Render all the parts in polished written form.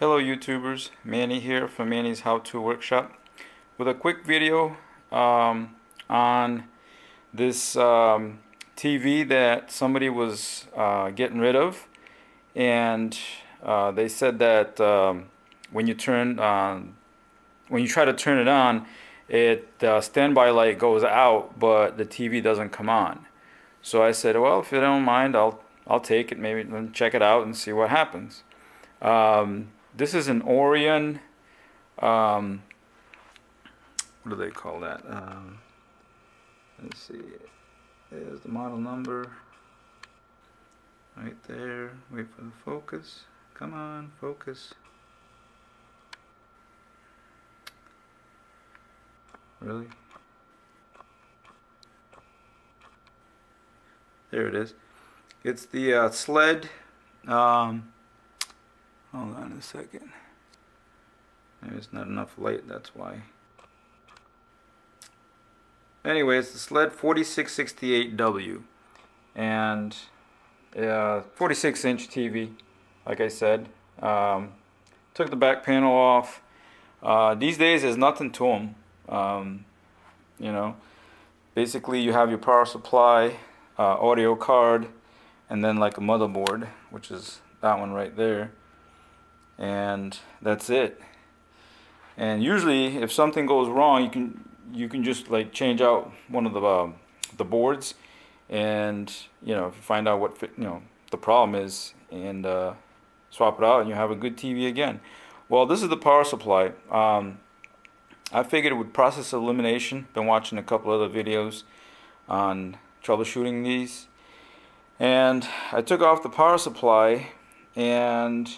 Hello YouTubers, Manny here from Manny's How To Workshop with a quick video on this TV that somebody was getting rid of, and they said that when you try to turn it on, standby light goes out, but the TV doesn't come on. So I said, well, if you don't mind, I'll take it, maybe and check it out and see what happens. This is an Orion, what do they call that? Let's see, there's the model number right there. Wait for the focus. Come on, focus. Really? There it is. It's the SLED. Hold on a second. Maybe it's not enough light, that's why. Anyway, it's the SLED 4668W. And 46-inch TV, like I said. Took the back panel off. These days, there's nothing to them. You know, basically you have your power supply, audio card, and then like a motherboard, which is that one right there. And that's it. And usually if something goes wrong, you can just like change out one of the boards, and if you find out what the problem is, and swap it out, and you have a good TV again. Well, this is the power supply. I figured with process elimination, been watching a couple other videos on troubleshooting these, and I took off the power supply and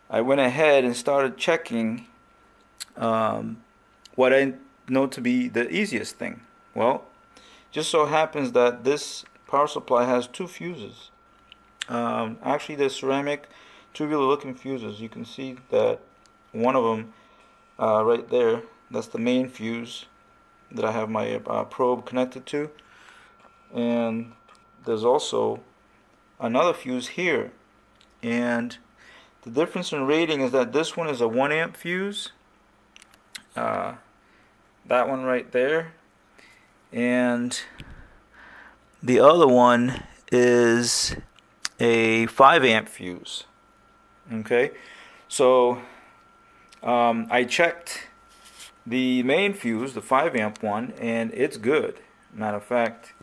I went ahead and started checking what I know to be the easiest thing. Well, just so happens that this power supply has two fuses. Actually, they're ceramic, tubular looking fuses. You can see that one of them right there, that's the main fuse that I have my probe connected to. And there's also another fuse here. And the difference in rating is that this one is a 1 amp fuse, that one right there, and the other one is a 5 amp fuse. Okay, so I checked the main fuse, the 5 amp one, and it's good. Matter of fact,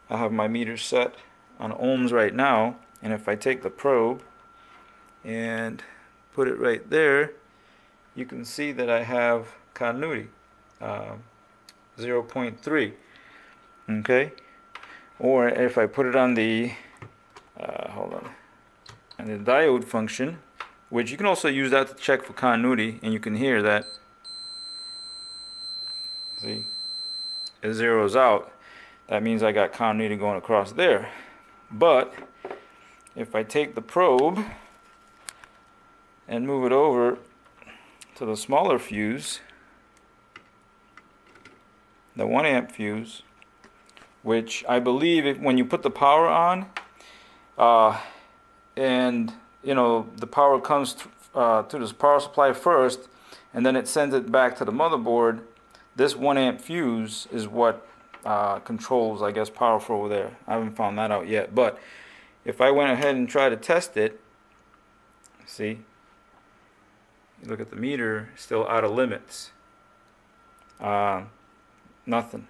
I have my meter set on ohms right now, and if I take the probe and put it right there, you can see that I have continuity, 0.3. Okay, or if I put it on the hold on, and the diode function, which you can also use that to check for continuity, and you can hear that, see, it zeroes out. That means I got continuity going across there. But if I take the probe and move it over to the smaller fuse, the 1 amp fuse, which I believe when you put the power on, and the power comes to this power supply first, and then it sends it back to the motherboard, this 1 amp fuse is what controls, I guess, power flow over there. I haven't found that out yet, but if I went ahead and tried to test it, see, you look at the meter, still out of limits. Nothing.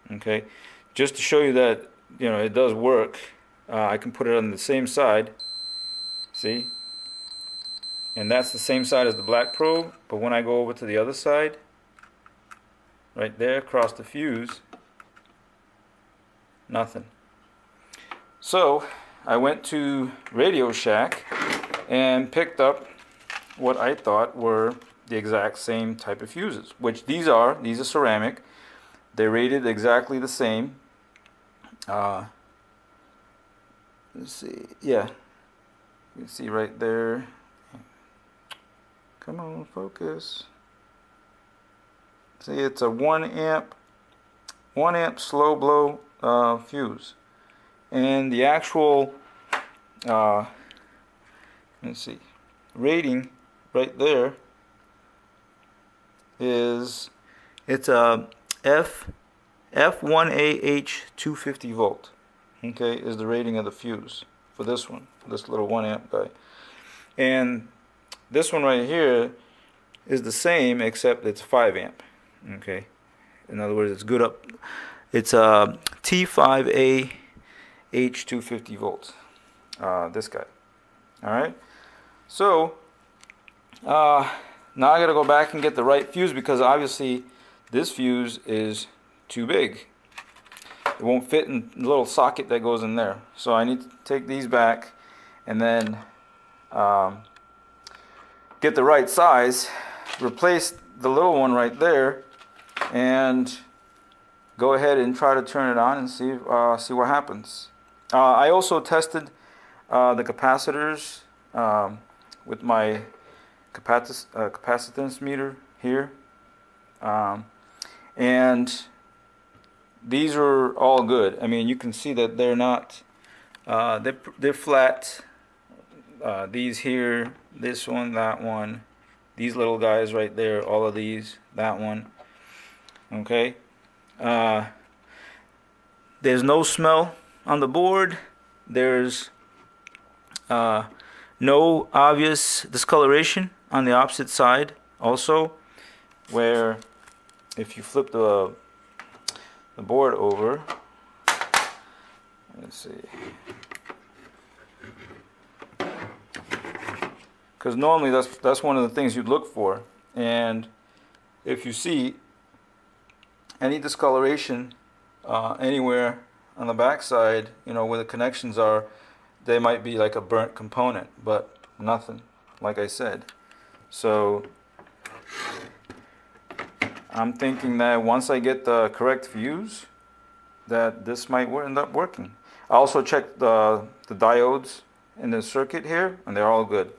Okay, just to show you that it does work, I can put it on the same side. See, and that's the same side as the black probe, but when I go over to the other side, right there across the fuse, nothing. So I went to Radio Shack and picked up what I thought were the exact same type of fuses, which these are ceramic. They're rated exactly the same. Let's see, yeah, you can see right there. Come on, focus. See, it's a 1 amp slow blow fuse, and the actual let's see, rating right there is, it's a F1AH 250 volt. Okay, is the rating of the fuse for this one, this little 1 amp guy. And this one right here is the same, except it's 5 amp. Okay, in other words, it's good up. It's a T5A H250 volts. This guy. All right. So now I gotta go back and get the right fuse, because obviously this fuse is too big. It won't fit in the little socket that goes in there. So I need to take these back and then get the right size, replace the little one right there, and go ahead and try to turn it on and see what happens. I also tested the capacitors with my capacitance meter here, and these are all good. I mean, you can see that they're not they're flat. These here, this one, that one, these little guys right there, all of these, that one. Okay. There's no smell on the board. There's no obvious discoloration on the opposite side also, where if you flip the board over, let's see, because normally that's one of the things you'd look for. And if you see any discoloration anywhere on the back side, you know, where the connections are, they might be like a burnt component, but nothing, like I said. So I'm thinking that once I get the correct fuse, that this might end up working. I also checked the diodes in the circuit here, and they're all good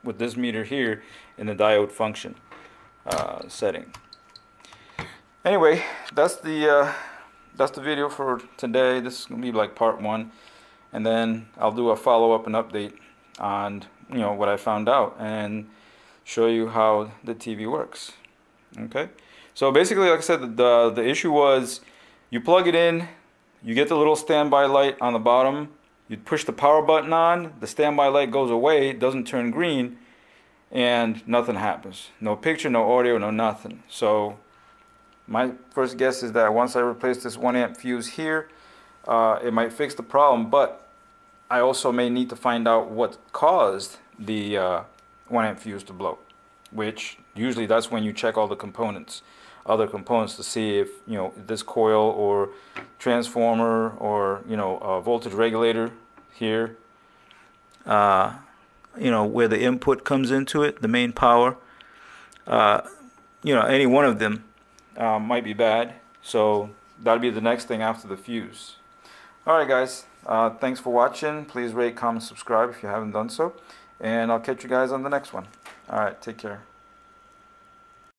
with this meter here in the diode function setting. Anyway, that's the video for today. This is gonna be like part 1, and then I'll do a follow-up and update on, you know, what I found out and show you how the TV works. Okay, so basically, like I said, the issue was you plug it in, you get the little standby light on the bottom, you push the power button on, the standby light goes away, it doesn't turn green, and nothing happens. No picture, no audio, no nothing. So my first guess is that once I replace this 1 amp fuse here, it might fix the problem, but I also may need to find out what caused the 1 amp fuse to blow, which usually that's when you check all the components, other components, to see if, you know, this coil or transformer or, you know, a voltage regulator here, you know, where the input comes into it, the main power, you know, any one of them might be bad. So that'll be the next thing after the fuse. Alright guys, thanks for watching. Please rate, comment, subscribe if you haven't done so, and I'll catch you guys on the next one. Alright, take care.